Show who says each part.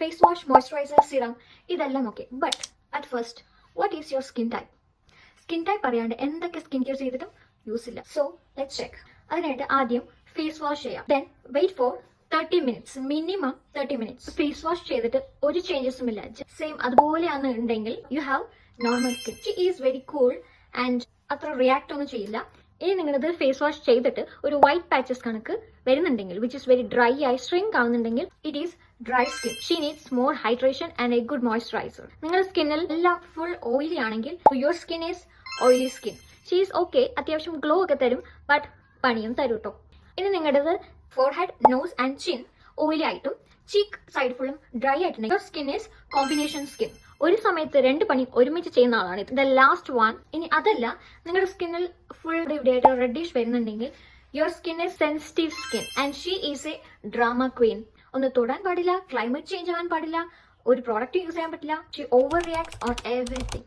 Speaker 1: Face wash, moisturiser, serum ഇതെല്ലാം okay. But at first what is your skin type? Skin type അറിയാണ്ട് എന്തൊക്കെ skin care ചെയ്തിട്ടും use ഇല്ല. So let's check. അതിനായിട്ട് ആദ്യം ഫേസ് വാഷ് ചെയ്യാം. Then wait for 30 minutes, minimum 30 minutes. Face wash ചെയ്തിട്ട് ഒരു ചേഞ്ചസും ഇല്ല, സെയിം അതുപോലെയാണ് ഉണ്ടെങ്കിൽ you have normal skin. She is very cool and അത്ര റിയാക്ട് ഒന്നും ചെയ്യില്ല. ഇനി നിങ്ങളിത് ഫേസ് വാഷ് ചെയ്തിട്ട് ഒരു വൈറ്റ് പാച്ചസ് കണക്ക് വരുന്നുണ്ടെങ്കിൽ, വിച്ച് ഇസ് വെരി ഡ്രൈ ആയി സ്ട്രിങ്ക് ആവുന്നുണ്ടെങ്കിൽ, it is dry skin. She needs more hydration and a good moisturiser. നിങ്ങളുടെ സ്കിന്നിൽ എല്ലാം ഫുൾ ഓയിലി ആണെങ്കിൽ your skin is oily skin. She is okay, അത്യാവശ്യം ഗ്ലോ ഒക്കെ തരും, ബട്ട് പണിയും തരും കേട്ടോ. ഇനി നിങ്ങളുടേത് forehead, nose and chin oily ആയിട്ടും ചീക്ക് സൈഡ് ഫുള്ളും ഡ്രൈ ആയിട്ടുണ്ടെങ്കിൽ your skin is combination skin. ഒരു സമയത്ത് രണ്ട് പണി ഒരുമിച്ച് ചെയ്യുന്ന ആളാണ് ഇത്. The last one. ഇനി അതല്ല, നിങ്ങളുടെ സ്കിന്നിൽ ഫുൾ ഇവിടെയായിട്ട് റെഡിഷ് വരുന്നുണ്ടെങ്കിൽ your skin is sensitive skin and she is A drama Queen. ഒന്ന് തൊടാൻ പാടില്ല, ക്ലൈമറ്റ് ചേഞ്ച് ആവാൻ പാടില്ല, ഒരു പ്രോഡക്റ്റ് യൂസ് ചെയ്യാൻ പറ്റില്ല. She over reacts on everything.